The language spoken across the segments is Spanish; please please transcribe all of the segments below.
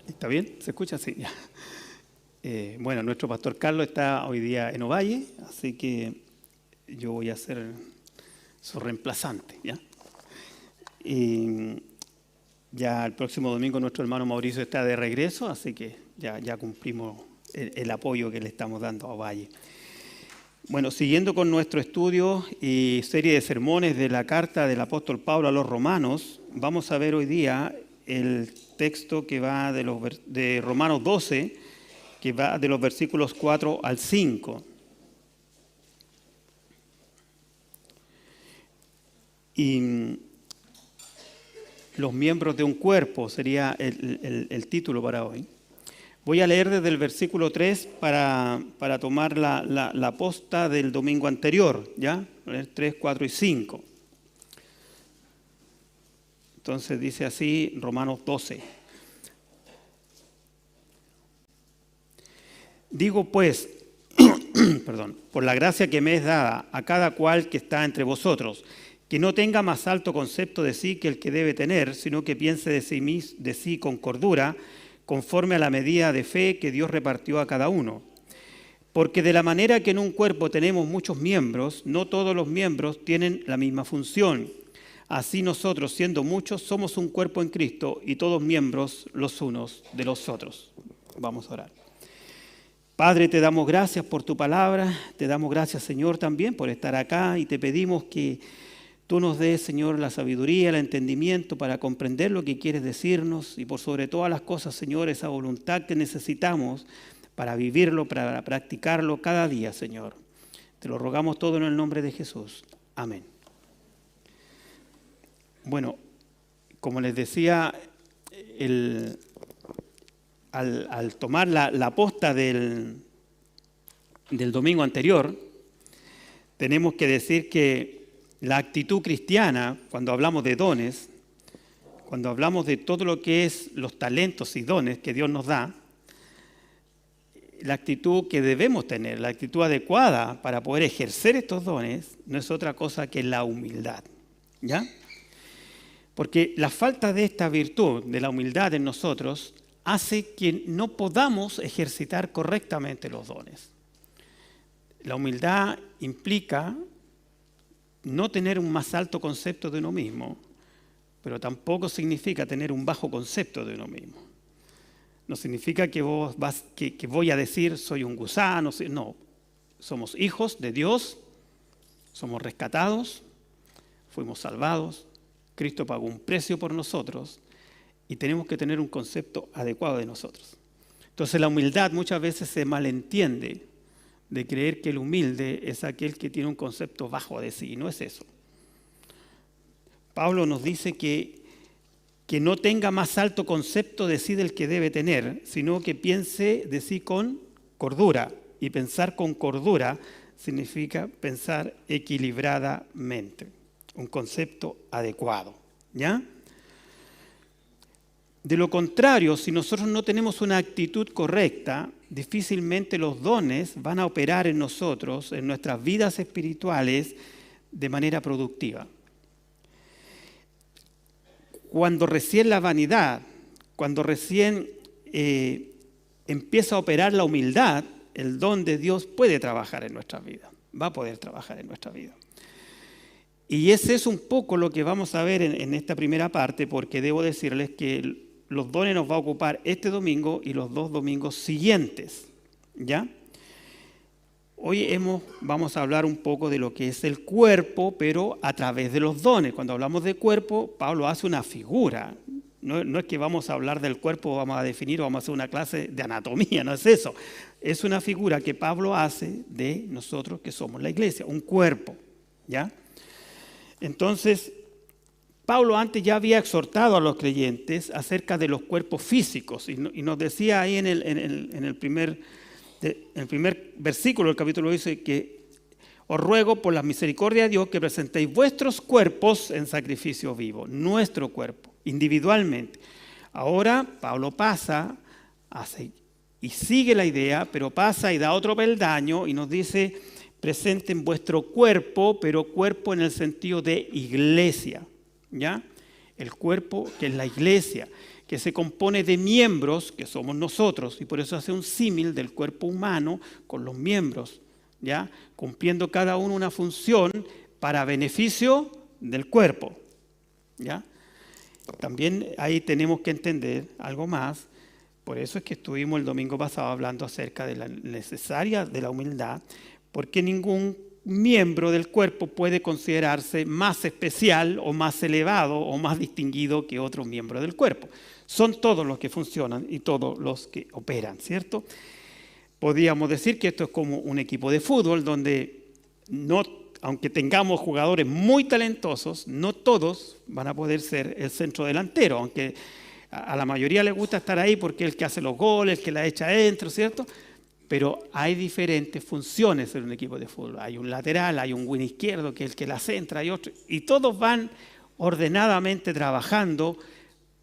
¿Está bien? ¿Se escucha? Sí. Ya. Bueno, nuestro pastor Carlos está hoy día en Ovalle, así que yo voy a ser su reemplazante, ¿ya? Y ya el próximo domingo nuestro hermano Mauricio está de regreso, así que ya cumplimos el apoyo que le estamos dando a Ovalle. Bueno, siguiendo con nuestro estudio y serie de sermones de la carta del apóstol Pablo a los romanos, vamos a ver hoy día el texto que va de Romanos 12, que va de los versículos 4 al 5. Y los miembros de un cuerpo sería el título para hoy. Voy a leer desde el versículo 3 para tomar la posta del domingo anterior, ¿ya? 3, 4 y 5. Entonces dice así Romanos 12. Digo pues, por la gracia que me es dada a cada cual que está entre vosotros, que no tenga más alto concepto de sí que el que debe tener, sino que piense de sí con cordura, conforme a la medida de fe que Dios repartió a cada uno. Porque de la manera que en un cuerpo tenemos muchos miembros, no todos los miembros tienen la misma función. Así nosotros, siendo muchos, somos un cuerpo en Cristo y todos miembros los unos de los otros. Vamos a orar. Padre, te damos gracias por tu palabra, te damos gracias, Señor, también por estar acá y te pedimos que tú nos des, Señor, la sabiduría, el entendimiento para comprender lo que quieres decirnos y por sobre todas las cosas, Señor, esa voluntad que necesitamos para vivirlo, para practicarlo cada día, Señor. Te lo rogamos todo en el nombre de Jesús. Amén. Bueno, como les decía, al tomar la posta del domingo anterior, tenemos que decir que la actitud cristiana, cuando hablamos de dones, cuando hablamos de todo lo que es los talentos y dones que Dios nos da, la actitud que debemos tener, la actitud adecuada para poder ejercer estos dones, no es otra cosa que la humildad, ¿ya? Porque la falta de esta virtud, de la humildad en nosotros, hace que no podamos ejercitar correctamente los dones. La humildad implica no tener un más alto concepto de uno mismo, pero tampoco significa tener un bajo concepto de uno mismo. No significa que que voy a decir soy un gusano, no. Somos hijos de Dios, somos rescatados, fuimos salvados, Cristo pagó un precio por nosotros y tenemos que tener un concepto adecuado de nosotros. Entonces la humildad muchas veces se malentiende de creer que el humilde es aquel que tiene un concepto bajo de sí. No es eso. Pablo nos dice que no tenga más alto concepto de sí del que debe tener, sino que piense de sí con cordura. Y pensar con cordura significa pensar equilibradamente. Un concepto adecuado, ¿ya? De lo contrario, si nosotros no tenemos una actitud correcta, difícilmente los dones van a operar en nosotros, en nuestras vidas espirituales, de manera productiva. Cuando recién la vanidad, cuando recién empieza a operar la humildad, el don de Dios puede trabajar en nuestra vida, va a poder trabajar en nuestra vida. Y ese es un poco lo que vamos a ver en esta primera parte, porque debo decirles que los dones nos va a ocupar este domingo y los 2 domingos siguientes, ¿ya? Hoy vamos a hablar un poco de lo que es el cuerpo, pero a través de los dones. Cuando hablamos de cuerpo, Pablo hace una figura. No es que vamos a hablar del cuerpo, vamos a definir o vamos a hacer una clase de anatomía, no es eso. Es una figura que Pablo hace de nosotros que somos la iglesia, un cuerpo, ¿ya? Entonces, Pablo antes ya había exhortado a los creyentes acerca de los cuerpos físicos y nos decía ahí en el primer versículo del capítulo dice que os ruego por la misericordia de Dios que presentéis vuestros cuerpos en sacrificio vivo, nuestro cuerpo, individualmente. Ahora Pablo pasa y sigue la idea, pero pasa y da otro peldaño y nos dice presenten vuestro cuerpo, pero cuerpo en el sentido de iglesia, ¿ya? el cuerpo que es la iglesia, que se compone de miembros, que somos nosotros, y por eso hace un símil del cuerpo humano con los miembros, ¿ya? Cumpliendo cada uno una función para beneficio del cuerpo, ¿ya? También ahí tenemos que entender algo más. Por eso es que estuvimos el domingo pasado hablando acerca de la necesaria de la humildad, porque ningún miembro del cuerpo puede considerarse más especial o más elevado o más distinguido que otro miembro del cuerpo. Son todos los que funcionan y todos los que operan, ¿cierto? Podríamos decir que esto es como un equipo de fútbol donde aunque tengamos jugadores muy talentosos, no todos van a poder ser el centro delantero, aunque a la mayoría les gusta estar ahí porque es el que hace los goles, el que la echa adentro, ¿cierto? Pero hay diferentes funciones en un equipo de fútbol. Hay un lateral, hay un wing izquierdo que es el que la centra, hay otro, y todos van ordenadamente trabajando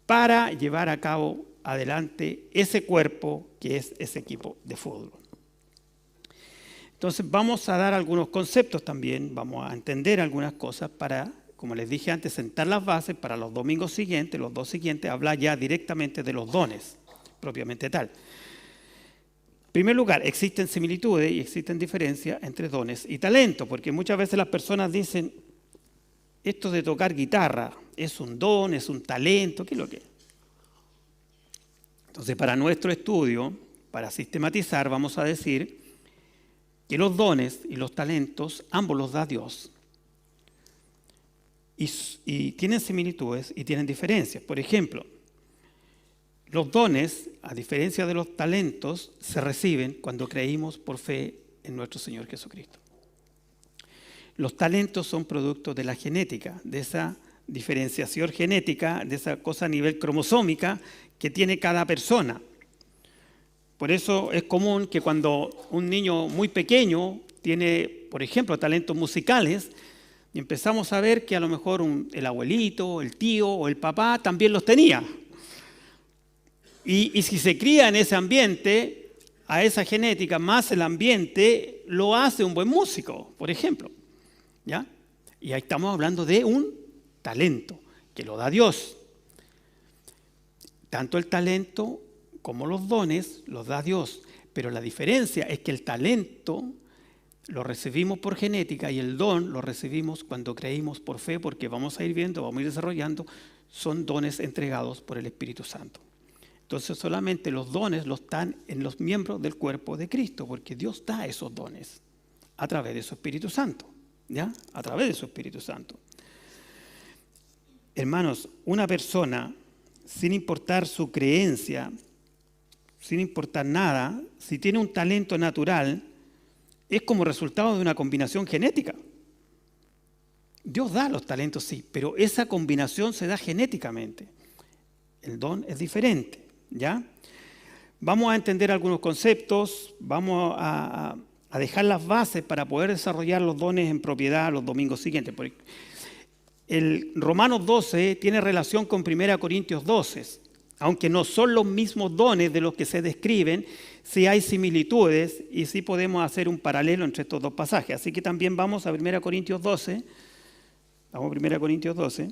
para llevar a cabo adelante ese cuerpo que es ese equipo de fútbol. Entonces vamos a dar algunos conceptos también, vamos a entender algunas cosas para, como les dije antes, sentar las bases para los domingos siguientes, los dos siguientes, hablar ya directamente de los dones, propiamente tal. En primer lugar, existen similitudes y existen diferencias entre dones y talento, porque muchas veces las personas dicen, esto de tocar guitarra es un don, es un talento, ¿qué es lo que es? Entonces, para nuestro estudio, para sistematizar, vamos a decir que los dones y los talentos, ambos los da Dios. Y tienen similitudes y tienen diferencias. Por ejemplo, los dones, a diferencia de los talentos, se reciben cuando creímos por fe en nuestro Señor Jesucristo. Los talentos son producto de la genética, de esa diferenciación genética, de esa cosa a nivel cromosómica que tiene cada persona. Por eso es común que cuando un niño muy pequeño tiene, por ejemplo, talentos musicales, y empezamos a ver que a lo mejor el abuelito, el tío o el papá también los tenía. Y si se cría en ese ambiente, a esa genética más el ambiente, lo hace un buen músico, por ejemplo. ¿Ya? Y ahí estamos hablando de un talento que lo da Dios. Tanto el talento como los dones los da Dios. Pero la diferencia es que el talento lo recibimos por genética y el don lo recibimos cuando creímos por fe, porque vamos a ir viendo, vamos a ir desarrollando, son dones entregados por el Espíritu Santo. Entonces solamente los dones los están en los miembros del cuerpo de Cristo, porque Dios da esos dones a través de su Espíritu Santo, ¿ya? A través de su Espíritu Santo. Hermanos, una persona, sin importar su creencia, sin importar nada, si tiene un talento natural, es como resultado de una combinación genética. Dios da los talentos, sí, pero esa combinación se da genéticamente. El don es diferente, ¿ya? Vamos a entender algunos conceptos, vamos a dejar las bases para poder desarrollar los dones en propiedad los domingos siguientes. El Romanos 12 tiene relación con 1 Corintios 12. Aunque no son los mismos dones de los que se describen, sí hay similitudes y sí podemos hacer un paralelo entre estos dos pasajes. Así que también vamos a 1 Corintios 12. Vamos a 1 Corintios 12.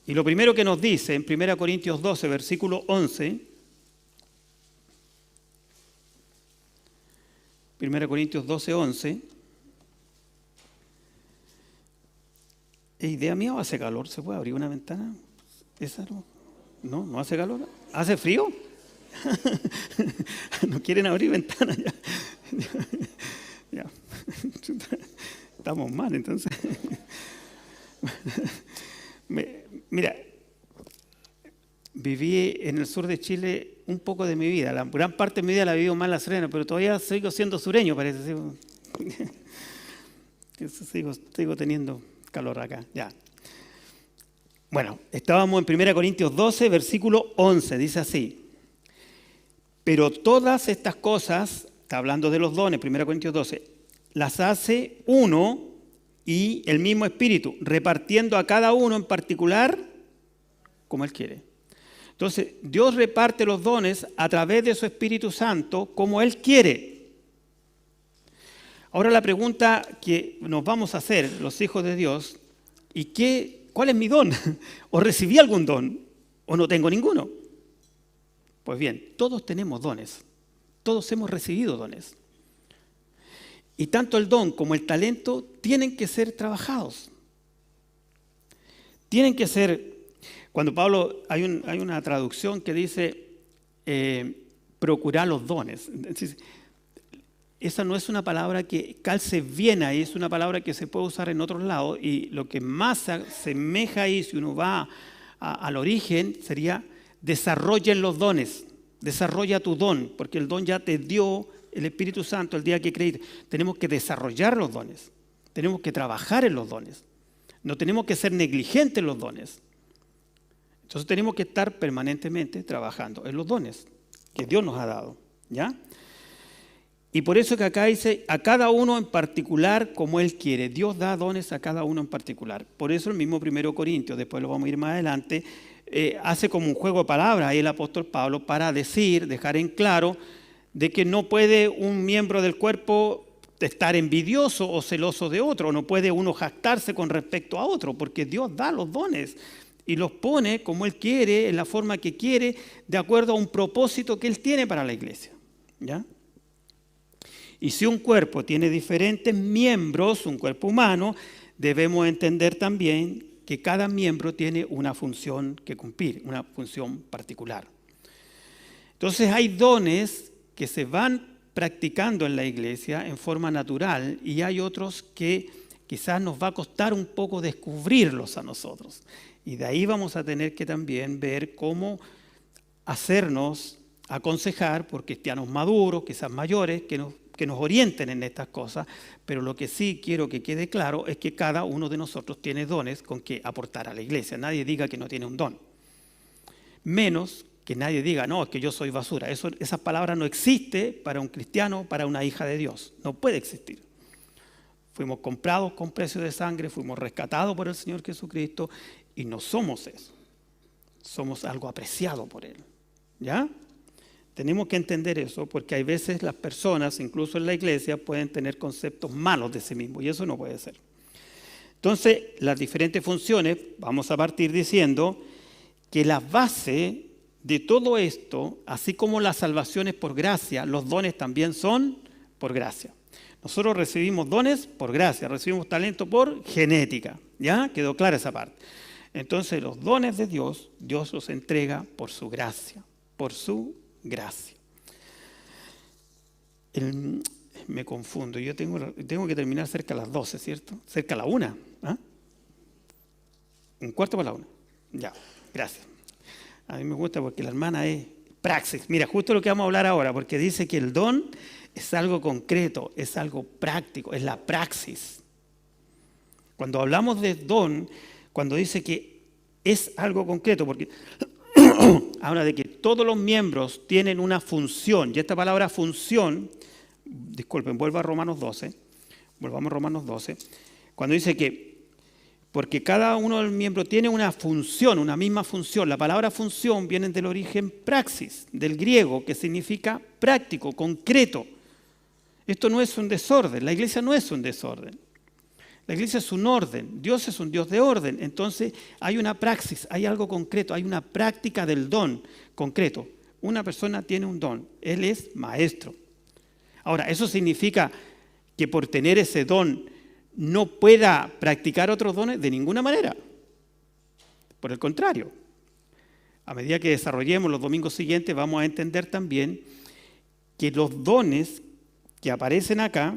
Y lo primero que nos dice en 1 Corintios 12, versículo 11, 1 Corintios 12, 11, ¿es idea mía o hace calor? ¿Se puede abrir una ventana? ¿Esa no? ¿No hace calor? ¿Hace frío? ¿No quieren abrir ventanas ya? Ya. Estamos mal entonces. Mira, viví en el sur de Chile un poco de mi vida. La gran parte de mi vida la viví más en La Serena, pero todavía sigo siendo sureño, parece. Sigo teniendo calor acá, ya. Bueno, estábamos en 1 Corintios 12, versículo 11, dice así. Pero todas estas cosas, está hablando de los dones, 1 Corintios 12, las hace uno y el mismo Espíritu, repartiendo a cada uno en particular como Él quiere. Entonces, Dios reparte los dones a través de su Espíritu Santo como Él quiere. Ahora la pregunta que nos vamos a hacer los hijos de Dios, ¿cuál es mi don? ¿O recibí algún don? ¿O no tengo ninguno? Pues bien, todos tenemos dones. Todos hemos recibido dones. Y tanto el don como el talento tienen que ser trabajados. Tienen que ser, cuando Pablo, hay una traducción que dice, procurar los dones. Entonces, esa no es una palabra que calce bien ahí, es una palabra que se puede usar en otros lados, y lo que más se asemeja ahí, si uno va al origen, sería desarrollen los dones, desarrolla tu don, porque el don ya te dio el Espíritu Santo el día que creíste. Tenemos que desarrollar los dones, tenemos que trabajar en los dones, no tenemos que ser negligentes en los dones. Entonces tenemos que estar permanentemente trabajando en los dones que Dios nos ha dado, ¿ya? Y por eso que acá dice, a cada uno en particular como Él quiere. Dios da dones a cada uno en particular. Por eso el mismo 1 Corintios, después lo vamos a ir más adelante, hace como un juego de palabras ahí el apóstol Pablo para dejar en claro de que no puede un miembro del cuerpo estar envidioso o celoso de otro, no puede uno jactarse con respecto a otro, porque Dios da los dones y los pone como Él quiere, en la forma que quiere, de acuerdo a un propósito que Él tiene para la iglesia, ¿ya? Y si un cuerpo tiene diferentes miembros, un cuerpo humano, debemos entender también que cada miembro tiene una función que cumplir, una función particular. Entonces hay dones que se van practicando en la iglesia en forma natural y hay otros que quizás nos va a costar un poco descubrirlos a nosotros. Y de ahí vamos a tener que también ver cómo hacernos aconsejar por cristianos maduros, quizás mayores, que nos orienten en estas cosas, pero lo que sí quiero que quede claro es que cada uno de nosotros tiene dones con que aportar a la iglesia. Nadie diga que no tiene un don. Menos que nadie diga, no, es que yo soy basura. Esa palabra no existe para un cristiano, para una hija de Dios. No puede existir. Fuimos comprados con precio de sangre, fuimos rescatados por el Señor Jesucristo y no somos eso. Somos algo apreciado por Él. ¿Ya? Tenemos que entender eso porque hay veces las personas, incluso en la iglesia, pueden tener conceptos malos de sí mismos y eso no puede ser. Entonces, las diferentes funciones, vamos a partir diciendo que la base de todo esto, así como la salvación es por gracia, los dones también son por gracia. Nosotros recibimos dones por gracia, recibimos talento por genética. ¿Ya? Quedó clara esa parte. Entonces, los dones de Dios, Dios los entrega por su gracia, por su gracia. Me confundo, yo tengo que terminar cerca a las 12, ¿cierto? Cerca a la 1. ¿Ah? Un cuarto para la 1. Ya, gracias. A mí me gusta porque la hermana es praxis. Mira, justo lo que vamos a hablar ahora, porque dice que el don es algo concreto, es algo práctico, es la praxis. Cuando hablamos de don, cuando dice que es algo concreto, porque habla de que todos los miembros tienen una función, y esta palabra función, disculpen, volvamos a Romanos 12, cuando dice que, porque cada uno de los miembros tiene una función, una misma función, la palabra función viene del origen praxis, del griego, que significa práctico, concreto. Esto no es un desorden, la iglesia no es un desorden. La iglesia es un orden, Dios es un Dios de orden, entonces hay una praxis, hay algo concreto, hay una práctica del don concreto. Una persona tiene un don, él es maestro. Ahora, ¿eso significa que por tener ese don no pueda practicar otros dones? De ninguna manera. Por el contrario, a medida que desarrollemos los domingos siguientes vamos a entender también que los dones que aparecen acá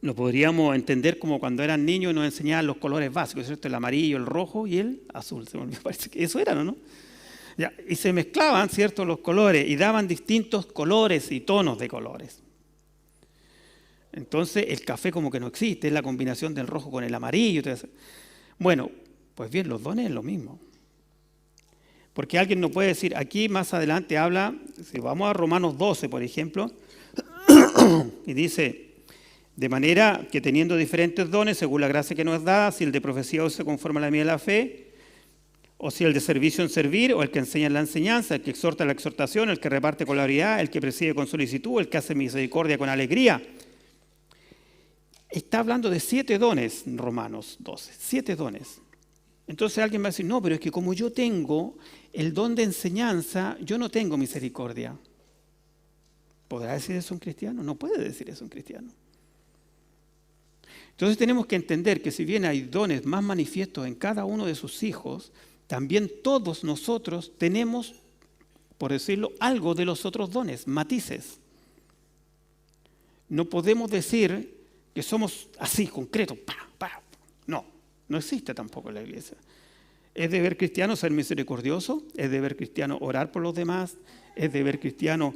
lo podríamos entender como cuando eran niños y nos enseñaban los colores básicos, ¿cierto? El amarillo, el rojo y el azul. Se me olvidó, parece que eso eran, ¿o no? Ya, y se mezclaban, ¿cierto?, los colores y daban distintos colores y tonos de colores. Entonces el café como que no existe, es la combinación del rojo con el amarillo. Bueno, pues bien, los dones es lo mismo. Porque alguien no puede decir, aquí más adelante habla, si vamos a Romanos 12, por ejemplo, y dice, de manera que teniendo diferentes dones, según la gracia que nos da, si el de profecía se conforma a la medida de la fe, o si el de servicio en servir, o el que enseña en la enseñanza, el que exhorta en la exhortación, el que reparte con la habilidad, el que preside con solicitud, el que hace misericordia con alegría. Está hablando de 7 dones en Romanos 12, 7 dones. Entonces alguien va a decir, no, pero es que como yo tengo el don de enseñanza, yo no tengo misericordia. ¿Podrá decir eso un cristiano? No puede decir eso un cristiano. Entonces tenemos que entender que si bien hay dones más manifiestos en cada uno de sus hijos, también todos nosotros tenemos, por decirlo, algo de los otros dones, matices. No podemos decir que somos así, concretos. No, no existe tampoco en la iglesia. Es deber cristiano ser misericordioso, es deber cristiano orar por los demás, es deber cristiano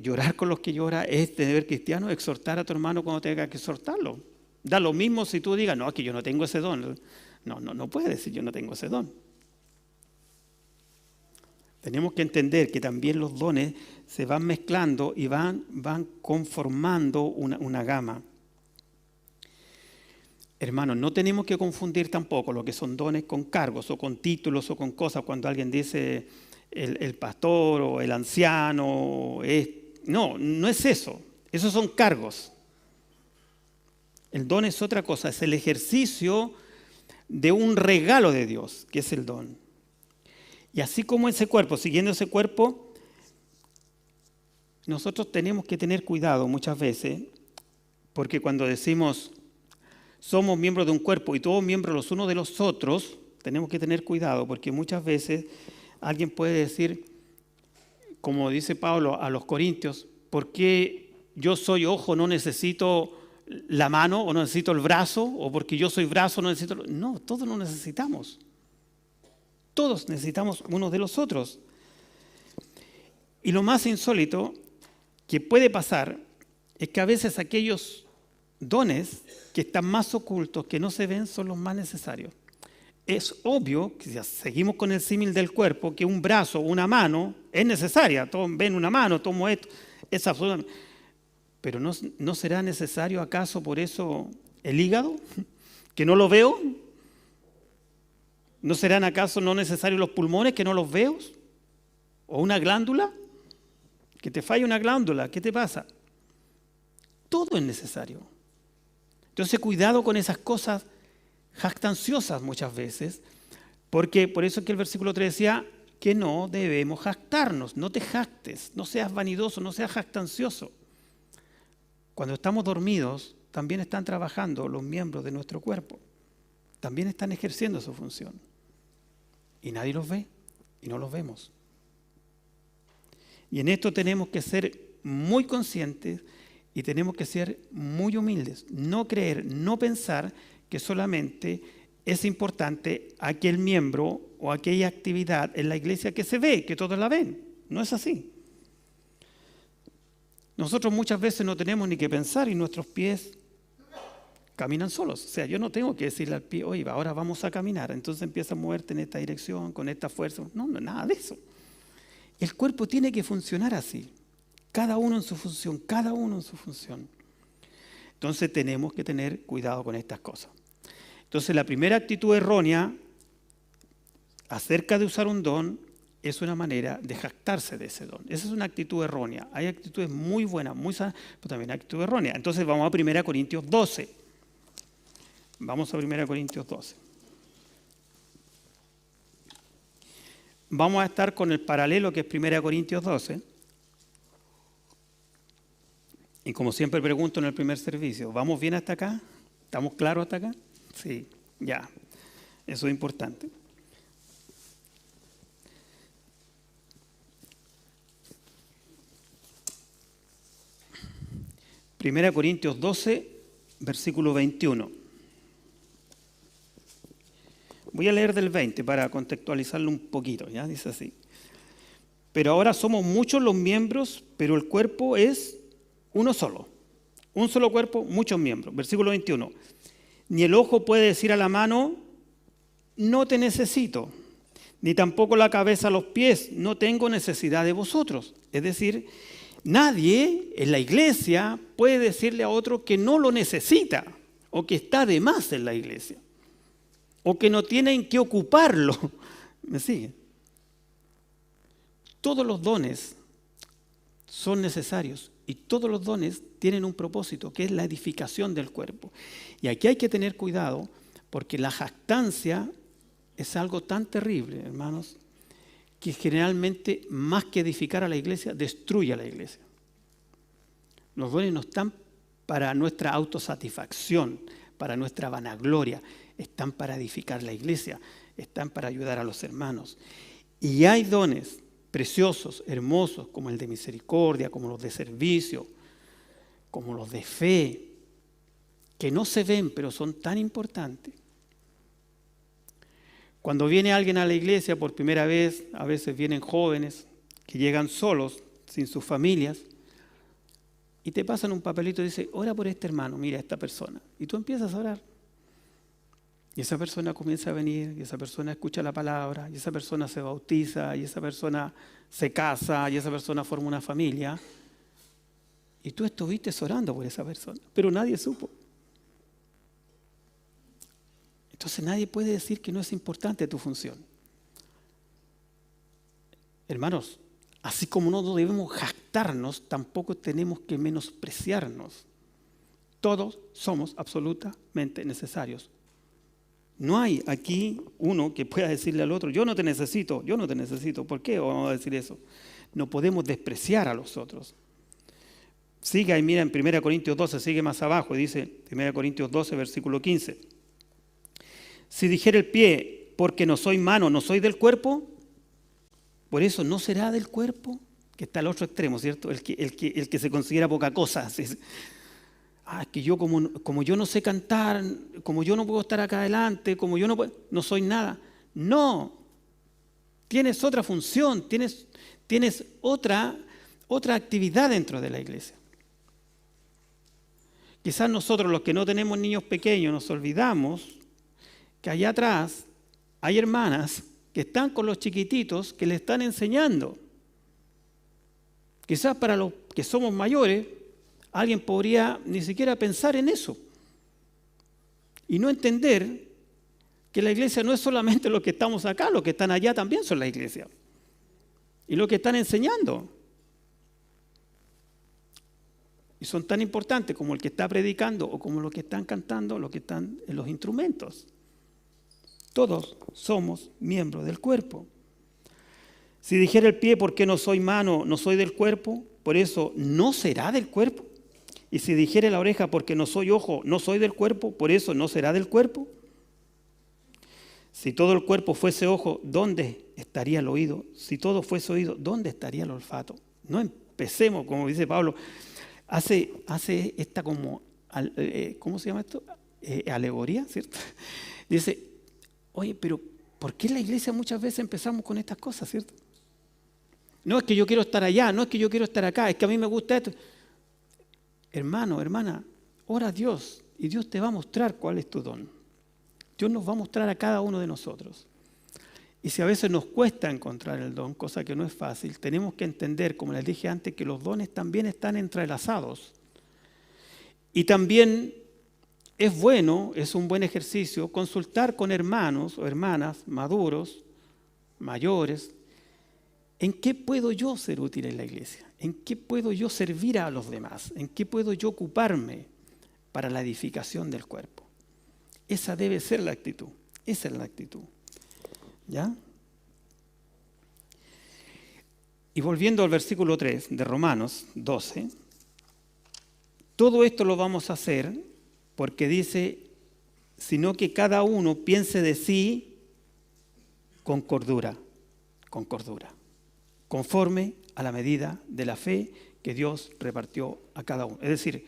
llorar con los que llora, es deber cristiano exhortar a tu hermano cuando tenga que exhortarlo. Da lo mismo si tú digas, no, es que yo no tengo ese don. No puedes decir yo no tengo ese don. Tenemos que entender que también los dones se van mezclando y van conformando una gama. Hermanos, no tenemos que confundir tampoco lo que son dones con cargos o con títulos o con cosas. Cuando alguien dice el pastor o el anciano, no es eso. Esos son cargos. El don es otra cosa, es el ejercicio de un regalo de Dios, que es el don. Y así como ese cuerpo, siguiendo ese cuerpo, nosotros tenemos que tener cuidado muchas veces, porque cuando decimos somos miembros de un cuerpo y todos miembros los unos de los otros, tenemos que tener cuidado, porque muchas veces alguien puede decir, como dice Pablo a los Corintios, ¿por qué yo soy ojo no necesito la mano o no necesito el brazo? ¿O porque yo soy brazo no necesito? No, todos lo necesitamos. Todos necesitamos unos de los otros. Y lo más insólito que puede pasar es que a veces aquellos dones que están más ocultos, que no se ven, son los más necesarios. Es obvio que si seguimos con el símil del cuerpo, que un brazo o una mano es necesaria. Todos ven una mano, tomo esto, es absolutamente. Pero ¿no será necesario acaso por eso el hígado? ¿Que no lo veo? ¿No serán acaso no necesarios los pulmones, que no los veo? ¿O una glándula? Que te falla una glándula, ¿qué te pasa? Todo es necesario. Entonces cuidado con esas cosas jactanciosas muchas veces, porque por eso es que el versículo 3 decía que no debemos jactarnos. No te jactes, no seas vanidoso, no seas jactancioso. Cuando estamos dormidos, también están trabajando los miembros de nuestro cuerpo. También están ejerciendo su función. Y nadie los ve y no los vemos. Y en esto tenemos que ser muy conscientes y tenemos que ser muy humildes. No creer, no pensar que solamente es importante aquel miembro o aquella actividad en la iglesia que se ve, que todos la ven. No es así. Nosotros muchas veces no tenemos ni que pensar y nuestros pies caminan solos. O sea, yo no tengo que decirle al pie, oye, ahora vamos a caminar. Entonces empieza a moverte en esta dirección, con esta fuerza. No, nada de eso. El cuerpo tiene que funcionar así. Cada uno en su función, cada uno en su función. Entonces tenemos que tener cuidado con estas cosas. Entonces la primera actitud errónea acerca de usar un don es una manera de jactarse de ese don. Esa es una actitud errónea. Hay actitudes muy buenas, muy sanas, pero también hay actitud errónea. Entonces vamos a 1 Corintios 12. Vamos a 1 Corintios 12. Vamos a estar con el paralelo que es 1 Corintios 12. Y como siempre pregunto en el primer servicio, ¿vamos bien hasta acá? ¿Estamos claros hasta acá? Sí, ya. Eso es importante. Primera Corintios 12, versículo 21. Voy a leer del 20 para contextualizarlo un poquito, ¿ya? Dice así. Pero ahora somos muchos los miembros, pero el cuerpo es uno solo. Un solo cuerpo, muchos miembros. Versículo 21. Ni el ojo puede decir a la mano, no te necesito, ni tampoco la cabeza a los pies, no tengo necesidad de vosotros. Es decir, nadie en la iglesia puede decirle a otro que no lo necesita o que está de más en la iglesia o que no tienen que ocuparlo. ¿Me sigue? Todos los dones son necesarios y todos los dones tienen un propósito, que es la edificación del cuerpo. Y aquí hay que tener cuidado, porque la jactancia es algo tan terrible, hermanos, que generalmente, más que edificar a la iglesia, destruye a la iglesia. Los dones no están para nuestra autosatisfacción, para nuestra vanagloria, están para edificar la iglesia, están para ayudar a los hermanos. Y hay dones preciosos, hermosos, como el de misericordia, como los de servicio, como los de fe, que no se ven, pero son tan importantes. Cuando viene alguien a la iglesia por primera vez, a veces vienen jóvenes que llegan solos, sin sus familias, y te pasan un papelito y dicen, ora por este hermano, mira a esta persona. Y tú empiezas a orar. Y esa persona comienza a venir, y esa persona escucha la palabra, y esa persona se bautiza, y esa persona se casa, y esa persona forma una familia. Y tú estuviste orando por esa persona, pero nadie supo. Entonces nadie puede decir que no es importante tu función. Hermanos, así como no debemos jactarnos, tampoco tenemos que menospreciarnos. Todos somos absolutamente necesarios. No hay aquí uno que pueda decirle al otro, yo no te necesito. ¿Por qué vamos a decir eso? No podemos despreciar a los otros. Sigue ahí, mira en 1 Corintios 12, sigue más abajo, dice 1 Corintios 12, versículo 15. Si dijera el pie, porque no soy mano, no soy del cuerpo, por eso no será del cuerpo, que está al otro extremo, ¿cierto? El que se considera poca cosa. Es que yo como yo no sé cantar, como yo no puedo estar acá adelante, como yo no soy nada. No, tienes otra función, tienes otra actividad dentro de la iglesia. Quizás nosotros los que no tenemos niños pequeños nos olvidamos que allá atrás hay hermanas que están con los chiquititos que le están enseñando. Quizás para los que somos mayores, alguien podría ni siquiera pensar en eso y no entender que la iglesia no es solamente los que estamos acá, los que están allá también son la iglesia y los que están enseñando. Y son tan importantes como el que está predicando o como los que están cantando, los que están en los instrumentos. Todos somos miembros del cuerpo. Si dijera el pie, ¿por qué no soy mano, no soy del cuerpo? Por eso no será del cuerpo. Y si dijera la oreja, porque no soy ojo, no soy del cuerpo, por eso no será del cuerpo. Si todo el cuerpo fuese ojo, ¿dónde estaría el oído? Si todo fuese oído, ¿dónde estaría el olfato? No empecemos, como dice Pablo, hace esta como, ¿cómo se llama esto? Alegoría, ¿cierto? Dice, oye, pero ¿por qué en la iglesia muchas veces empezamos con estas cosas, cierto? No es que yo quiero estar allá, no es que yo quiero estar acá, es que a mí me gusta esto. Hermano, hermana, ora a Dios y Dios te va a mostrar cuál es tu don. Dios nos va a mostrar a cada uno de nosotros. Y si a veces nos cuesta encontrar el don, cosa que no es fácil, tenemos que entender, como les dije antes, que los dones también están entrelazados. Y también es bueno, es un buen ejercicio, consultar con hermanos o hermanas maduros, mayores, ¿en qué puedo yo ser útil en la iglesia? ¿En qué puedo yo servir a los demás? ¿En qué puedo yo ocuparme para la edificación del cuerpo? Esa debe ser la actitud. Esa es la actitud. ¿Ya? Y volviendo al versículo 3 de Romanos 12, todo esto lo vamos a hacer porque dice, sino que cada uno piense de sí con cordura, conforme a la medida de la fe que Dios repartió a cada uno. Es decir,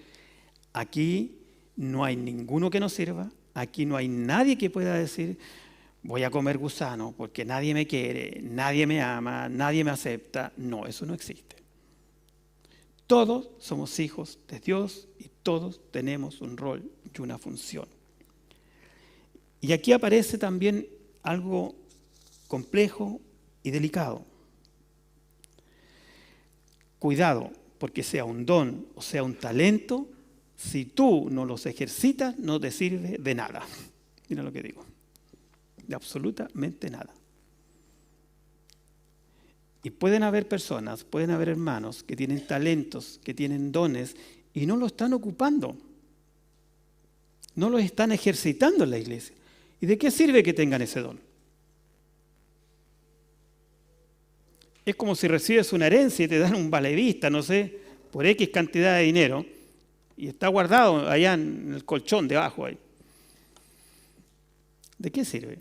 aquí no hay ninguno que nos sirva, aquí no hay nadie que pueda decir, voy a comer gusano porque nadie me quiere, nadie me ama, nadie me acepta. No, eso no existe. Todos somos hijos de Dios y todos tenemos un rol y una función. Y aquí aparece también algo complejo y delicado. Cuidado, porque sea un don o sea un talento, si tú no los ejercitas, no te sirve de nada. Mira lo que digo. De absolutamente nada. Y pueden haber personas, pueden haber hermanos que tienen talentos, que tienen dones y no lo están ocupando. No los están ejercitando en la iglesia. ¿Y de qué sirve que tengan ese don? Es como si recibes una herencia y te dan un valevista, no sé, por X cantidad de dinero y está guardado allá en el colchón debajo ahí. ¿De qué sirve?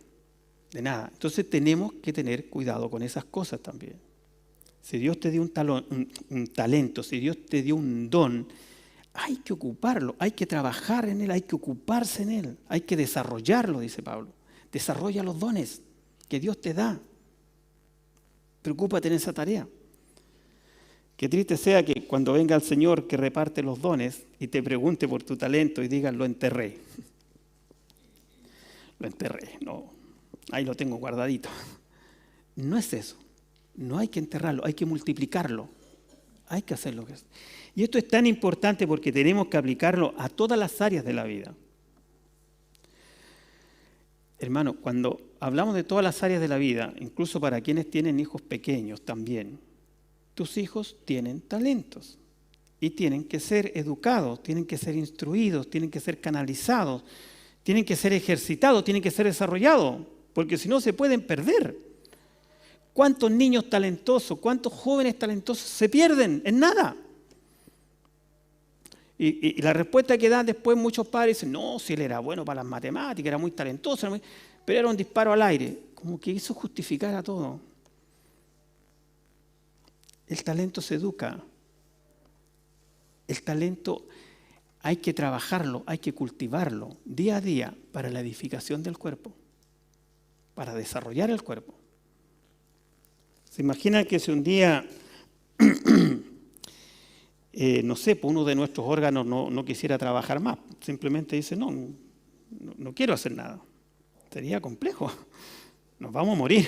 De nada. Entonces tenemos que tener cuidado con esas cosas también. Si Dios te dio un talento, si Dios te dio un don, hay que ocuparlo, hay que trabajar en él, hay que ocuparse en él, hay que desarrollarlo, dice Pablo. Desarrolla los dones que Dios te da. Preocúpate en esa tarea. Qué triste sea que cuando venga el Señor que reparte los dones y te pregunte por tu talento y diga, lo enterré. Lo enterré, no, ahí lo tengo guardadito. No es eso. No hay que enterrarlo, hay que multiplicarlo. Hay que hacer lo que es. Y esto es tan importante porque tenemos que aplicarlo a todas las áreas de la vida. Hermano, cuando hablamos de todas las áreas de la vida, incluso para quienes tienen hijos pequeños también, tus hijos tienen talentos y tienen que ser educados, tienen que ser instruidos, tienen que ser canalizados, tienen que ser ejercitados, tienen que ser desarrollados, porque si no se pueden perder. ¿Cuántos niños talentosos, cuántos jóvenes talentosos se pierden en nada? Y la respuesta que dan después muchos padres dicen, no, si él era bueno para las matemáticas, era muy talentoso, pero era un disparo al aire. Como que hizo justificar a todo. El talento se educa. El talento hay que trabajarlo, hay que cultivarlo día a día para la edificación del cuerpo, para desarrollar el cuerpo. ¿Se imagina que si un día, no sé, pues uno de nuestros órganos no quisiera trabajar más? Simplemente dice, no quiero hacer nada. Sería complejo. Nos vamos a morir.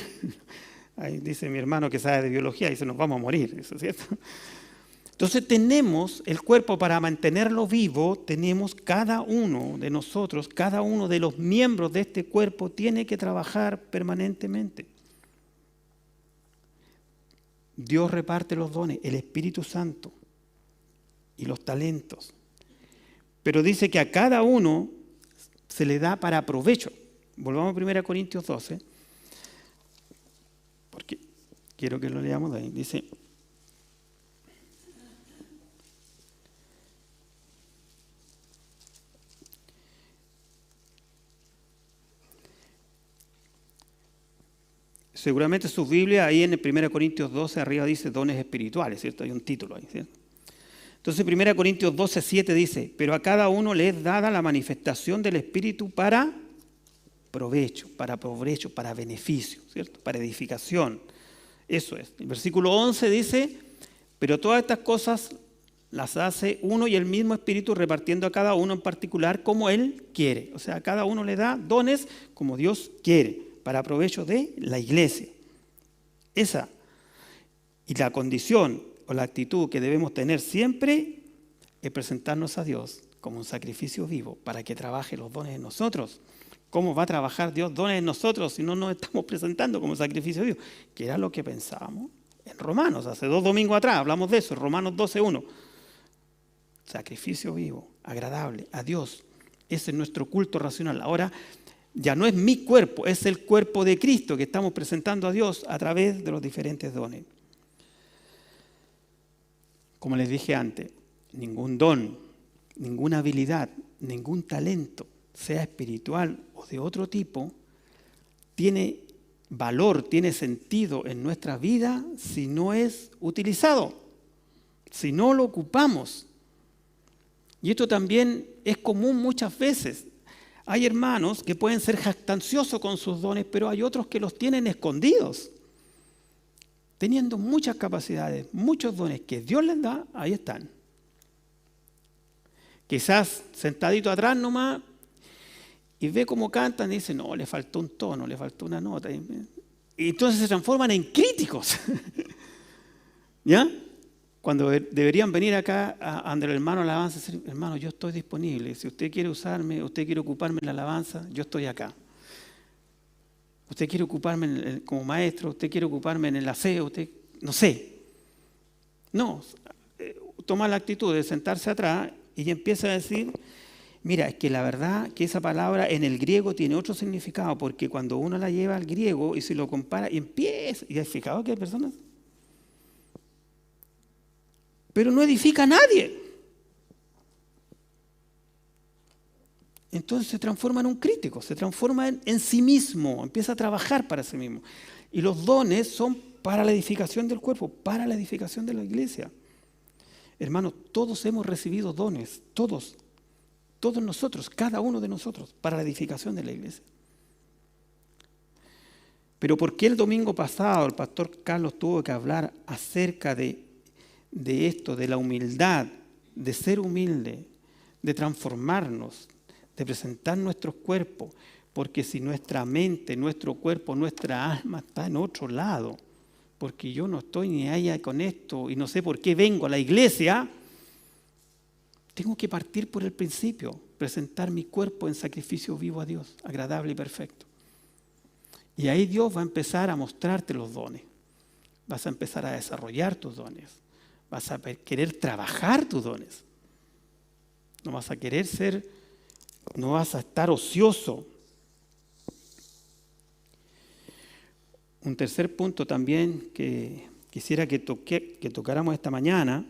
Ahí dice mi hermano que sabe de biología, dice, nos vamos a morir. ¿Eso es cierto? Entonces tenemos el cuerpo para mantenerlo vivo, tenemos cada uno de nosotros, cada uno de los miembros de este cuerpo tiene que trabajar permanentemente. Dios reparte los dones, el Espíritu Santo y los talentos. Pero dice que a cada uno se le da para provecho. Volvamos a 1 Corintios 12, porque quiero que lo leamos de ahí. Dice, seguramente su Biblia, ahí en el 1 Corintios 12, arriba dice dones espirituales, ¿cierto? Hay un título ahí, ¿cierto? Entonces 1 Corintios 12, 7 dice, pero a cada uno le es dada la manifestación del Espíritu para provecho, para beneficio, ¿cierto? Para edificación. Eso es. El versículo 11 dice, pero todas estas cosas las hace uno y el mismo Espíritu repartiendo a cada uno en particular como Él quiere. O sea, a cada uno le da dones como Dios quiere, para provecho de la iglesia. Esa. Y la condición o la actitud que debemos tener siempre es presentarnos a Dios como un sacrificio vivo para que trabaje los dones en nosotros. ¿Cómo va a trabajar Dios dones en nosotros si no nos estamos presentando como sacrificio vivo? Que era lo que pensábamos en Romanos. Hace 2 domingos atrás hablamos de eso, Romanos 12:1. Sacrificio vivo, agradable a Dios. Ese es nuestro culto racional. Ahora, ya no es mi cuerpo, es el cuerpo de Cristo que estamos presentando a Dios a través de los diferentes dones. Como les dije antes, ningún don, ninguna habilidad, ningún talento, sea espiritual o de otro tipo, tiene valor, tiene sentido en nuestra vida si no es utilizado, si no lo ocupamos. Y esto también es común muchas veces. Hay hermanos que pueden ser jactanciosos con sus dones, pero hay otros que los tienen escondidos. Teniendo muchas capacidades, muchos dones que Dios les da, ahí están. Quizás sentadito atrás nomás y ve cómo cantan y dice, no, le faltó un tono, le faltó una nota. Y entonces se transforman en críticos. ¿Ya? Cuando deberían venir acá ante el hermano alabanza y decir, hermano, yo estoy disponible. Si usted quiere usarme, usted quiere ocuparme en la alabanza, yo estoy acá. Usted quiere ocuparme como maestro, usted quiere ocuparme en el aseo, no sé. No, toma la actitud de sentarse atrás y empieza a decir, mira, es que la verdad que esa palabra en el griego tiene otro significado, porque cuando uno la lleva al griego y se lo compara y empieza, ¿y has fijado que hay personas? Pero no edifica a nadie. Entonces se transforma en un crítico, se transforma en sí mismo, empieza a trabajar para sí mismo. Y los dones son para la edificación del cuerpo, para la edificación de la iglesia. Hermanos, todos hemos recibido dones, todos nosotros, cada uno de nosotros, para la edificación de la iglesia. Pero ¿por qué el domingo pasado el pastor Carlos tuvo que hablar acerca de esto, de la humildad, de ser humilde, de transformarnos, de presentar nuestros cuerpos? Porque si nuestra mente, nuestro cuerpo, nuestra alma está en otro lado, porque yo no estoy ni allá con esto y no sé por qué vengo a la iglesia, tengo que partir por el principio, presentar mi cuerpo en sacrificio vivo a Dios, agradable y perfecto. Y ahí Dios va a empezar a mostrarte los dones. Vas a empezar a desarrollar tus dones. Vas a querer trabajar tus dones. No vas a querer no vas a estar ocioso. Un tercer punto también que quisiera que tocáramos esta mañana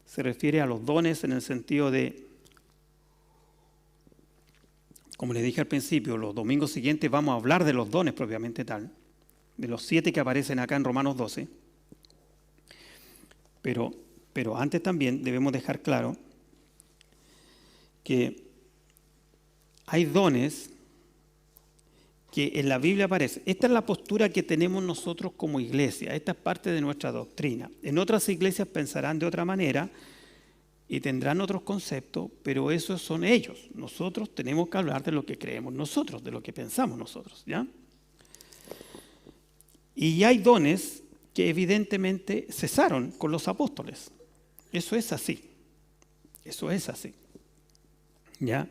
se refiere a los dones en el sentido de, como les dije al principio, los domingos siguientes vamos a hablar de los dones propiamente tal, de los 7 que aparecen acá en Romanos 12. Pero antes también debemos dejar claro que hay dones que en la Biblia aparecen. Esta es la postura que tenemos nosotros como iglesia, esta es parte de nuestra doctrina. En otras iglesias pensarán de otra manera y tendrán otros conceptos, pero esos son ellos. Nosotros tenemos que hablar de lo que creemos nosotros, de lo que pensamos nosotros, ¿ya? Y hay dones que evidentemente cesaron con los apóstoles. Eso es así. Eso es así. ¿Ya?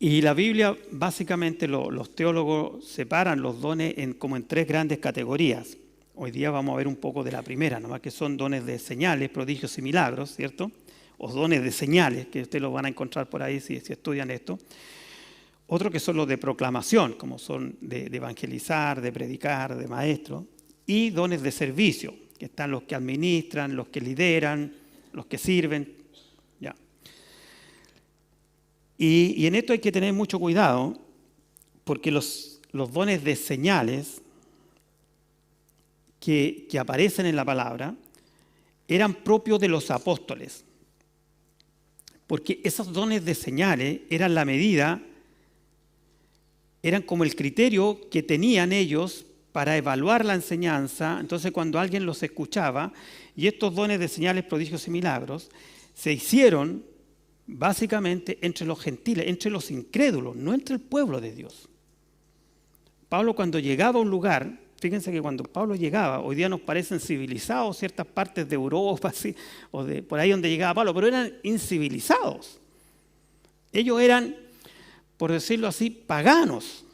Y la Biblia, básicamente, los teólogos separan los dones como en 3 grandes categorías. Hoy día vamos a ver un poco de la primera, nomás que son dones de señales, prodigios y milagros, ¿cierto? O dones de señales, que ustedes los van a encontrar por ahí si estudian esto. Otro que son los de proclamación, como son de evangelizar, de predicar, de maestro. Y dones de servicio, que están los que administran, los que lideran, los que sirven. Ya. Y en esto hay que tener mucho cuidado, porque los dones de señales que aparecen en la palabra eran propios de los apóstoles. Porque esos dones de señales eran la medida, eran como el criterio que tenían ellos para evaluar la enseñanza. Entonces, cuando alguien los escuchaba, y estos dones de señales, prodigios y milagros, se hicieron básicamente entre los gentiles, entre los incrédulos, no entre el pueblo de Dios. Pablo, cuando llegaba a un lugar, fíjense que cuando Pablo llegaba, hoy día nos parecen civilizados ciertas partes de Europa, así, o de por ahí donde llegaba Pablo, pero eran incivilizados. Ellos eran, por decirlo así, paganos.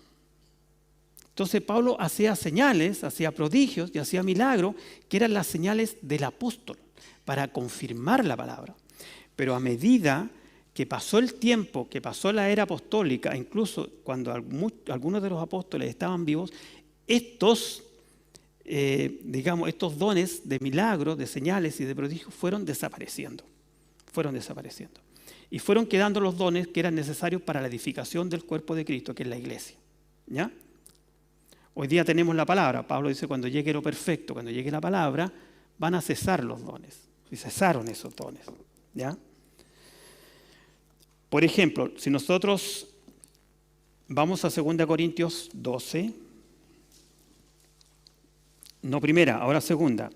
Entonces Pablo hacía señales, hacía prodigios y hacía milagros, que eran las señales del apóstol, para confirmar la palabra. Pero a medida que pasó el tiempo, que pasó la era apostólica, incluso cuando algunos de los apóstoles estaban vivos, estos dones de milagros, de señales y de prodigios fueron desapareciendo. Y fueron quedando los dones que eran necesarios para la edificación del cuerpo de Cristo, que es la iglesia. ¿Ya? Hoy día tenemos la palabra. Pablo dice, cuando llegue lo perfecto, cuando llegue la palabra, van a cesar los dones. Y cesaron esos dones. ¿Ya? Por ejemplo, si nosotros vamos a 2 Corintios 12, no primera, ahora segunda.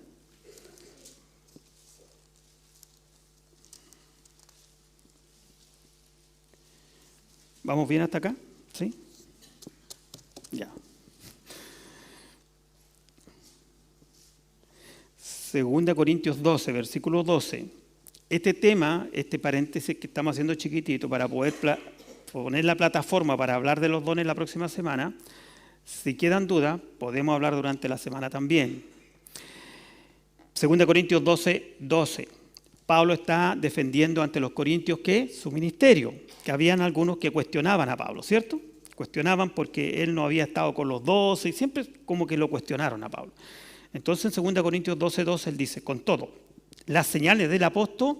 ¿Vamos bien hasta acá? ¿Sí? Ya. 2 Corintios 12, versículo 12. Este tema, este paréntesis que estamos haciendo chiquitito para poder poner la plataforma para hablar de los dones la próxima semana, si quedan dudas, podemos hablar durante la semana también. 2 Corintios 12. Pablo está defendiendo ante los corintios que su ministerio, que habían algunos que cuestionaban a Pablo, ¿cierto? Cuestionaban porque él no había estado con los 12 y siempre como que lo cuestionaron a Pablo. Entonces en 2 Corintios 12 él dice, con todo, las señales del apóstol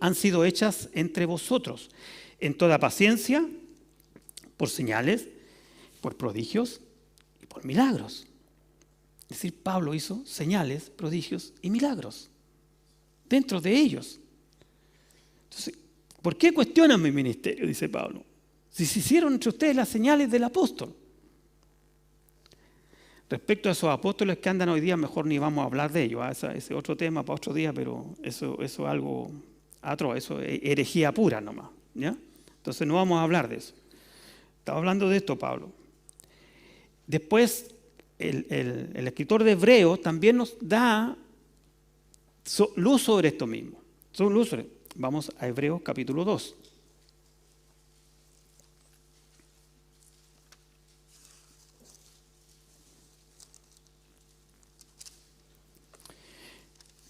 han sido hechas entre vosotros, en toda paciencia, por señales, por prodigios y por milagros. Es decir, Pablo hizo señales, prodigios y milagros dentro de ellos. Entonces, ¿por qué cuestionan mi ministerio? Dice Pablo. Si se hicieron entre ustedes las señales del apóstol. Respecto a esos apóstoles que andan hoy día, mejor ni vamos a hablar de ellos. Ese es otro tema para otro día, pero eso es algo atroz, eso es herejía pura nomás. ¿Ya? Entonces no vamos a hablar de eso. Estaba hablando de esto Pablo. Después, el escritor de Hebreos también nos da luz sobre esto mismo. Vamos a Hebreos capítulo 2.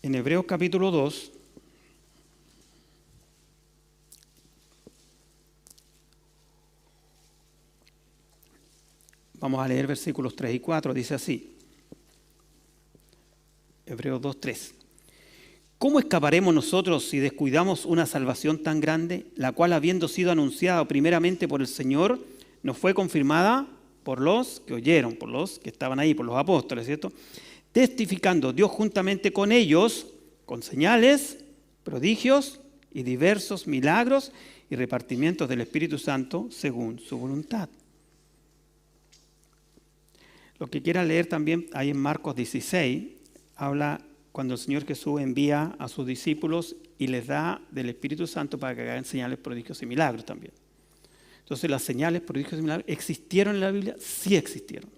En Hebreos capítulo 2, vamos a leer versículos 3 y 4, dice así. Hebreos 2, 3. ¿Cómo escaparemos nosotros si descuidamos una salvación tan grande, la cual habiendo sido anunciada primeramente por el Señor, nos fue confirmada por los que oyeron, por los que estaban ahí, por los apóstoles, ¿cierto? Testificando Dios juntamente con ellos, con señales, prodigios y diversos milagros y repartimientos del Espíritu Santo según su voluntad. Lo que quiera leer también ahí en Marcos 16, habla cuando el Señor Jesús envía a sus discípulos y les da del Espíritu Santo para que hagan señales, prodigios y milagros también. Entonces las señales, prodigios y milagros, ¿existieron en la Biblia? Sí existieron.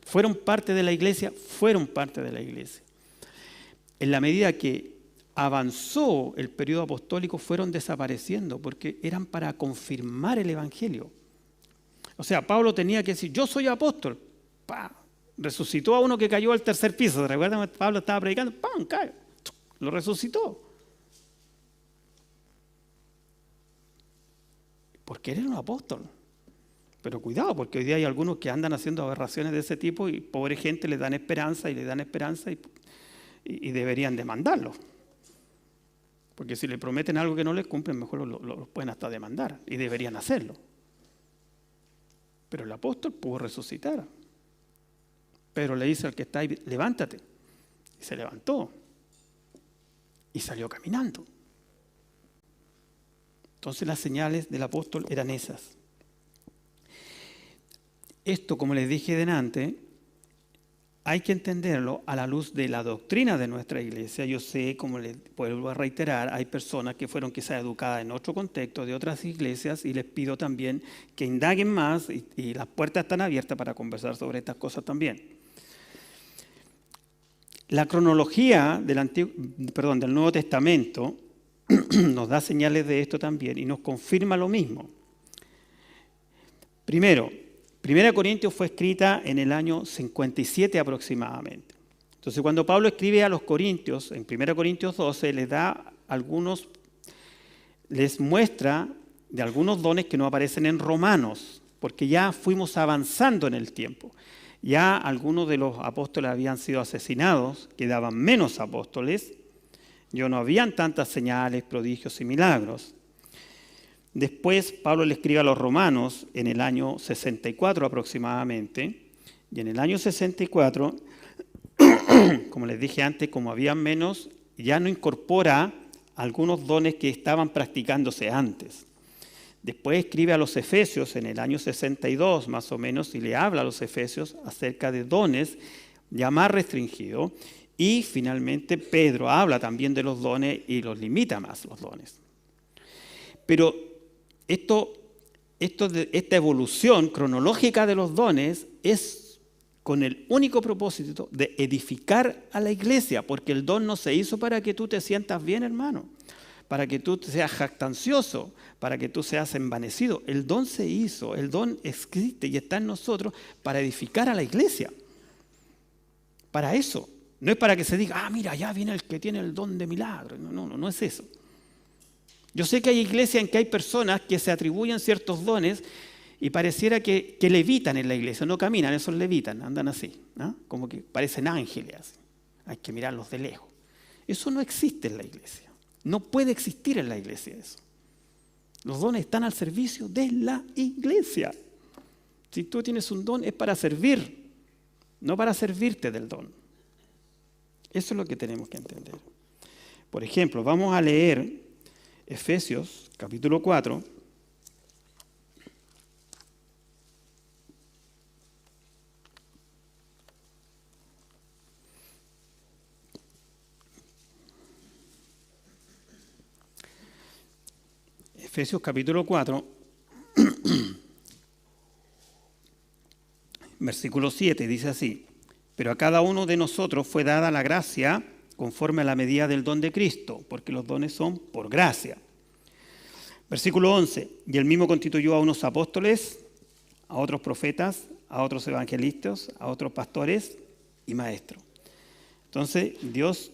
¿Fueron parte de la iglesia? Fueron parte de la iglesia. En la medida que avanzó el periodo apostólico, fueron desapareciendo porque eran para confirmar el Evangelio. O sea, Pablo tenía que decir, yo soy apóstol. ¡Pah! Resucitó a uno que cayó al tercer piso. ¿Se recuerdan? Pablo estaba predicando, ¡pam! Cae. Lo resucitó. Porque él era un apóstol. Pero cuidado, porque hoy día hay algunos que andan haciendo aberraciones de ese tipo y pobre gente les dan esperanza y deberían demandarlo. Porque si le prometen algo que no les cumplen, mejor lo pueden hasta demandar y deberían hacerlo. Pero el apóstol pudo resucitar. Pedro le dice al que está ahí, levántate. Y se levantó. Y salió caminando. Entonces las señales del apóstol eran esas. Esto, como les dije delante, hay que entenderlo a la luz de la doctrina de nuestra iglesia. Yo sé, como les vuelvo a reiterar, hay personas que fueron quizás educadas en otro contexto, de otras iglesias, y les pido también que indaguen más y las puertas están abiertas para conversar sobre estas cosas también. La cronología del Nuevo Testamento nos da señales de esto también y nos confirma lo mismo. Primero, 1 Corintios fue escrita en el año 57 aproximadamente. Entonces, cuando Pablo escribe a los Corintios, en 1 Corintios 12, les muestra de algunos dones que no aparecen en Romanos, porque ya fuimos avanzando en el tiempo. Ya algunos de los apóstoles habían sido asesinados, quedaban menos apóstoles, ya no habían tantas señales, prodigios y milagros. Después Pablo le escribe a los romanos en el año 64 aproximadamente, y en el año 64, como les dije antes, como habían menos, ya no incorpora algunos dones que estaban practicándose antes. Después escribe a los efesios en el año 62 más o menos y le habla a los efesios acerca de dones ya más restringidos. Y finalmente Pedro habla también de los dones y los limita más los dones. Pero esta evolución cronológica de los dones es con el único propósito de edificar a la iglesia, porque el don no se hizo para que tú te sientas bien, hermano, para que tú seas jactancioso, para que tú seas envanecido. El don se hizo, el don existe y está en nosotros para edificar a la iglesia. Para eso. No es para que se diga, mira, allá viene el que tiene el don de milagro. No es eso. Yo sé que hay iglesias en que hay personas que se atribuyen ciertos dones y pareciera que levitan en la iglesia. No caminan, esos levitan, andan así, ¿no? Como que parecen ángeles. Así. Hay que mirarlos de lejos. Eso no existe en la iglesia. No puede existir en la iglesia eso. Los dones están al servicio de la iglesia. Si tú tienes un don es para servir, no para servirte del don. Eso es lo que tenemos que entender. Por ejemplo, vamos a leer Efesios capítulo 4. Efesios capítulo 4, versículo 7, dice así: pero a cada uno de nosotros fue dada la gracia conforme a la medida del don de Cristo, porque los dones son por gracia. Versículo 11, y él mismo constituyó a unos apóstoles, a otros profetas, a otros evangelistas, a otros pastores y maestros. Entonces Dios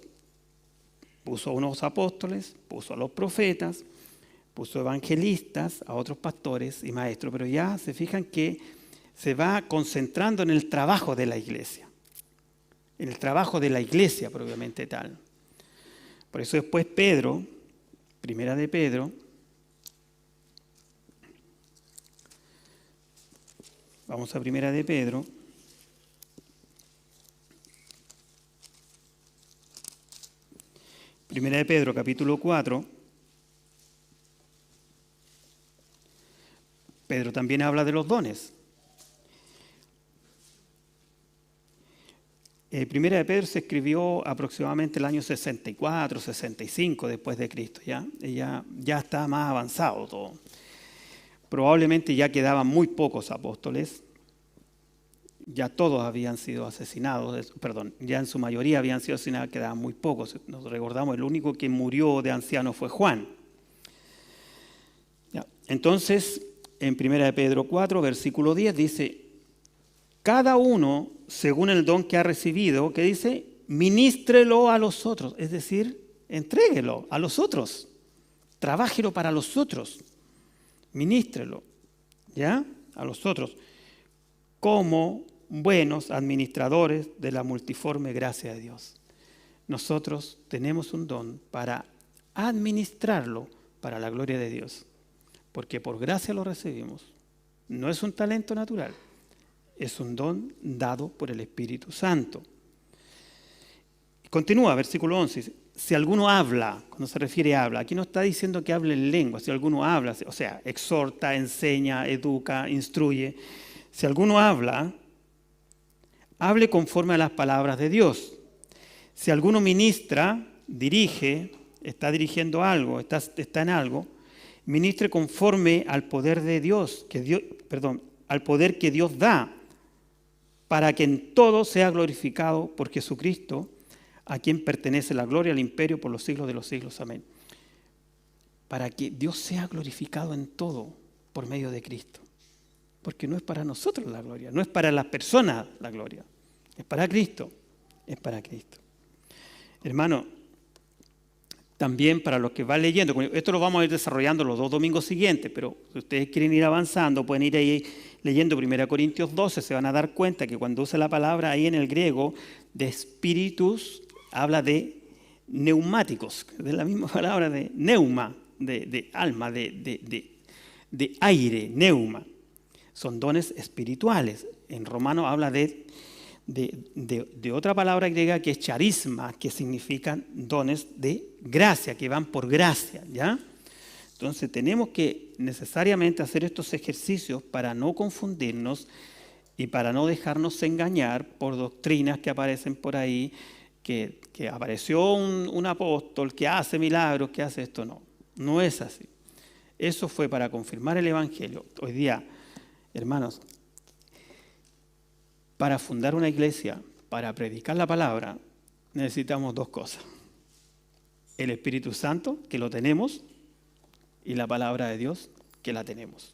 puso a unos apóstoles, puso a los profetas, puso evangelistas, a otros pastores y maestros, pero ya se fijan que se va concentrando en el trabajo de la iglesia, en el trabajo de la iglesia propiamente tal. Por eso después Pedro, primera de Pedro, vamos a primera de Pedro, primera de Pedro capítulo 4, Pedro también habla de los dones. Primera de Pedro se escribió aproximadamente el año 64, 65 después de Cristo. Ya está más avanzado todo. Probablemente ya quedaban muy pocos apóstoles. Ya todos habían sido asesinados, ya en su mayoría habían sido asesinados, quedaban muy pocos. Nos recordamos, el único que murió de anciano fue Juan. Entonces, en 1 Pedro 4, versículo 10 dice: cada uno, según el don que ha recibido, que dice, ministrelo a los otros, es decir, entréguelo a los otros, trabájelo para los otros, ministrelo, ¿ya? A los otros, como buenos administradores de la multiforme gracia de Dios. Nosotros tenemos un don para administrarlo para la gloria de Dios, porque por gracia lo recibimos. No es un talento natural, es un don dado por el Espíritu Santo. Continúa, versículo 11. Si alguno habla, cuando se refiere a habla, aquí no está diciendo que hable en lengua. Si alguno habla, o sea, exhorta, enseña, educa, instruye. Si alguno habla, hable conforme a las palabras de Dios. Si alguno ministra, dirige, está dirigiendo algo, está en algo, ministre conforme al poder de Dios, al poder que Dios da, para que en todo sea glorificado por Jesucristo, a quien pertenece la gloria, el imperio por los siglos de los siglos. Amén. Para que Dios sea glorificado en todo por medio de Cristo. Porque no es para nosotros la gloria, no es para las personas la gloria, es para Cristo, es para Cristo. Hermano, también para los que van leyendo, esto lo vamos a ir desarrollando los 2 domingos siguientes, pero si ustedes quieren ir avanzando, pueden ir ahí leyendo 1 Corintios 12, se van a dar cuenta que cuando usa la palabra ahí en el griego de espíritus, habla de neumáticos, de la misma palabra de neuma, de alma, de aire, neuma. Son dones espirituales. En romano habla de otra palabra griega que es charisma, que significan dones de gracia, que van por gracia, ¿ya? Entonces tenemos que necesariamente hacer estos ejercicios para no confundirnos y para no dejarnos engañar por doctrinas que aparecen por ahí, que apareció un apóstol que hace milagros, que hace esto. No es así. Eso fue para confirmar el Evangelio. Hoy día, hermanos, para fundar una iglesia, para predicar la palabra, necesitamos 2 cosas. El Espíritu Santo, que lo tenemos, y la palabra de Dios, que la tenemos.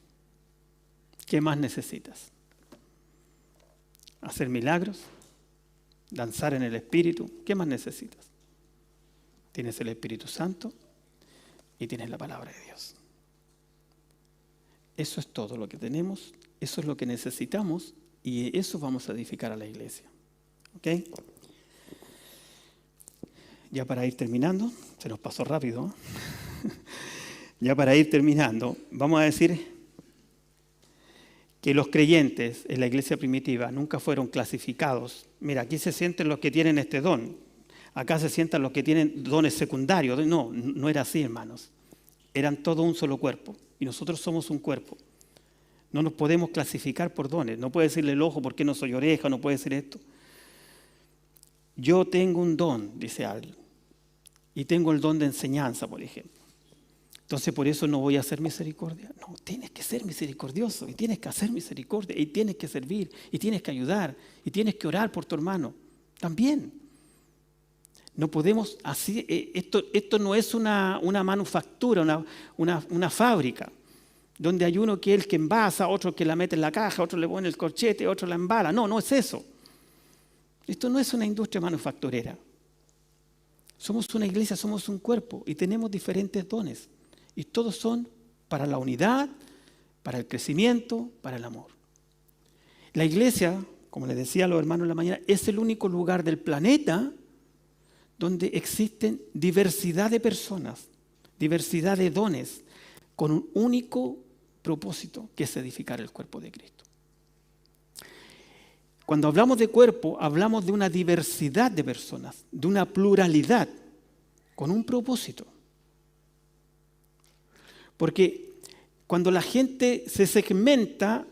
¿Qué más necesitas? ¿Hacer milagros? danzar en el Espíritu. ¿Qué más necesitas? Tienes el Espíritu Santo y tienes la palabra de Dios. Eso es todo lo que tenemos, eso es lo que necesitamos y eso vamos a edificar a la iglesia. ¿Ok? Ya para ir terminando, se nos pasó rápido. Ya para ir terminando, vamos a decir que los creyentes en la iglesia primitiva nunca fueron clasificados. Mira, aquí se sienten los que tienen este don. Acá se sientan los que tienen dones secundarios. No, no era así, hermanos. Eran todo un solo cuerpo. Y nosotros somos un cuerpo. No nos podemos clasificar por dones. No puede decirle el ojo porque no soy oreja, no puede decir esto. Yo tengo un don, dice alguien. Y tengo el don de enseñanza, por ejemplo. Entonces, por eso no voy a hacer misericordia. No, tienes que ser misericordioso y tienes que hacer misericordia y tienes que servir y tienes que ayudar y tienes que orar por tu hermano. También. No podemos así, esto no es una manufactura, una fábrica, donde hay uno que es el que envasa, otro que la mete en la caja, otro le pone el corchete, otro la embala. No, no es eso. Esto no es una industria manufacturera. Somos una iglesia, somos un cuerpo y tenemos diferentes dones. Y todos son para la unidad, para el crecimiento, para el amor. La iglesia, como les decía a los hermanos en la mañana, es el único lugar del planeta donde existen diversidad de personas, diversidad de dones, con un único propósito, que es edificar el cuerpo de Cristo. Cuando hablamos de cuerpo, hablamos de una diversidad de personas, de una pluralidad, con un propósito. Porque cuando la gente se segmenta,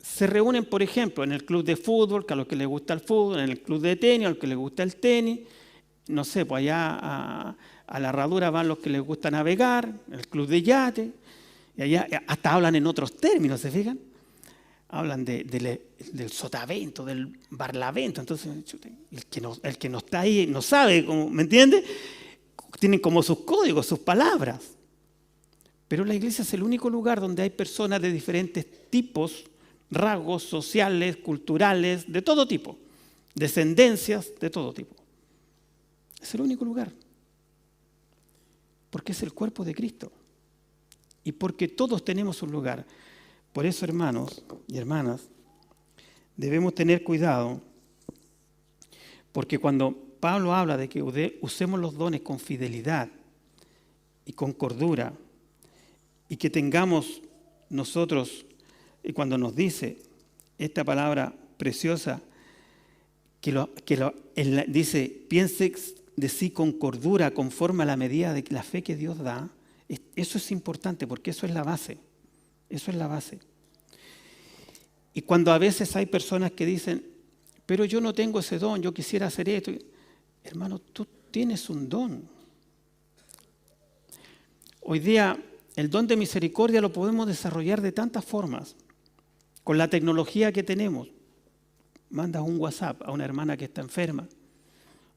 se reúnen, por ejemplo, en el club de fútbol, que a los que les gusta el fútbol, en el club de tenis, a los que les gusta el tenis, no sé, pues allá a la herradura van los que les gusta navegar, en el club de yate, y allá hasta hablan en otros términos, ¿se fijan? Hablan del sotavento, del barlavento, entonces el que no está ahí no sabe, ¿me entiende? Tienen como sus códigos, sus palabras. Pero la iglesia es el único lugar donde hay personas de diferentes tipos, rasgos sociales, culturales, de todo tipo, descendencias de todo tipo. Es el único lugar. Porque es el cuerpo de Cristo. Y porque todos tenemos un lugar. Por eso, hermanos y hermanas, debemos tener cuidado, porque cuando Pablo habla de que usemos los dones con fidelidad y con cordura, y que tengamos nosotros, y cuando nos dice esta palabra preciosa, dice, piense de sí con cordura, conforme a la medida de la fe que Dios da. Eso es importante, porque eso es la base. Eso es la base. Y cuando a veces hay personas que dicen, pero yo no tengo ese don, yo quisiera hacer esto. Hermano, tú tienes un don. Hoy día el don de misericordia lo podemos desarrollar de tantas formas. Con la tecnología que tenemos, mandas un WhatsApp a una hermana que está enferma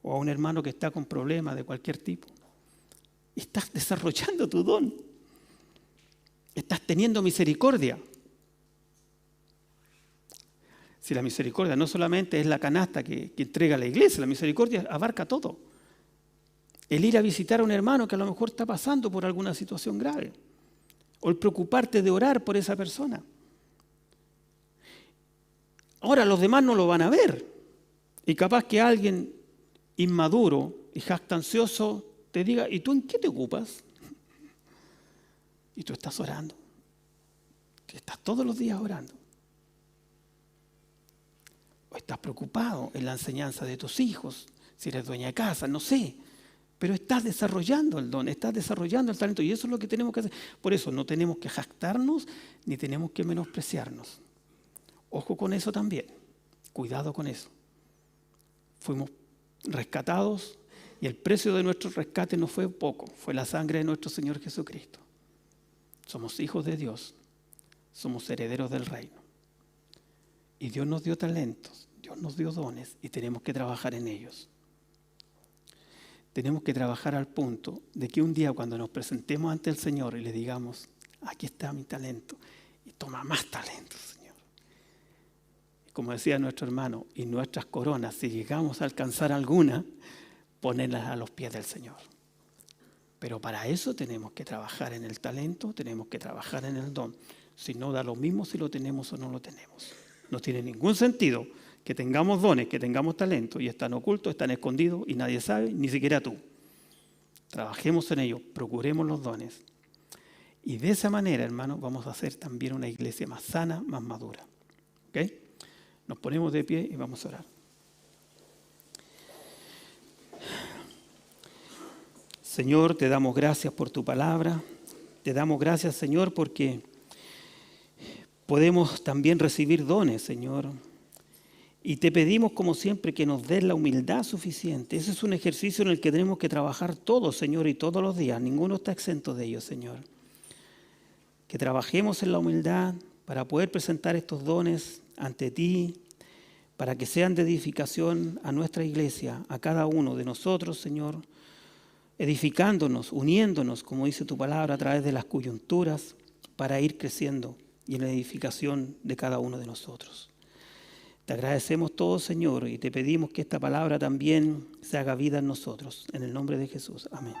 o a un hermano que está con problemas de cualquier tipo. Y estás desarrollando tu don. Estás teniendo misericordia. Si la misericordia no solamente es la canasta que entrega la iglesia, la misericordia abarca todo. El ir a visitar a un hermano que a lo mejor está pasando por alguna situación grave. O el preocuparte de orar por esa persona. Ahora los demás no lo van a ver. Y capaz que alguien inmaduro y jactancioso te diga, ¿y tú en qué te ocupas? Y tú estás orando. Estás todos los días orando. O estás preocupado en la enseñanza de tus hijos, si eres dueña de casa, no sé. Pero estás desarrollando el don, estás desarrollando el talento y eso es lo que tenemos que hacer. Por eso no tenemos que jactarnos ni tenemos que menospreciarnos. Ojo con eso también, cuidado con eso. Fuimos rescatados y el precio de nuestro rescate no fue poco, fue la sangre de nuestro Señor Jesucristo. Somos hijos de Dios, somos herederos del reino. Y Dios nos dio talentos, Dios nos dio dones y tenemos que trabajar en ellos. Tenemos que trabajar al punto de que un día cuando nos presentemos ante el Señor y le digamos, aquí está mi talento, y toma más talento, Señor. Como decía nuestro hermano, y nuestras coronas, si llegamos a alcanzar alguna, ponerlas a los pies del Señor. Pero para eso tenemos que trabajar en el talento, tenemos que trabajar en el don. Si no, da lo mismo si lo tenemos o no lo tenemos. No tiene ningún sentido que tengamos dones, que tengamos talento y están ocultos, están escondidos y nadie sabe, ni siquiera tú. Trabajemos en ellos, procuremos los dones. Y de esa manera, hermanos, vamos a hacer también una iglesia más sana, más madura. ¿Ok? Nos ponemos de pie y vamos a orar. Señor, te damos gracias por tu palabra. Te damos gracias, Señor, porque podemos también recibir dones, Señor. Y te pedimos, como siempre, que nos des la humildad suficiente. Ese es un ejercicio en el que tenemos que trabajar todos, Señor, y todos los días. Ninguno está exento de ello, Señor. Que trabajemos en la humildad para poder presentar estos dones ante ti, para que sean de edificación a nuestra iglesia, a cada uno de nosotros, Señor, edificándonos, uniéndonos, como dice tu palabra, a través de las coyunturas, para ir creciendo y en la edificación de cada uno de nosotros. Te agradecemos todo, Señor, y te pedimos que esta palabra también se haga vida en nosotros. En el nombre de Jesús. Amén.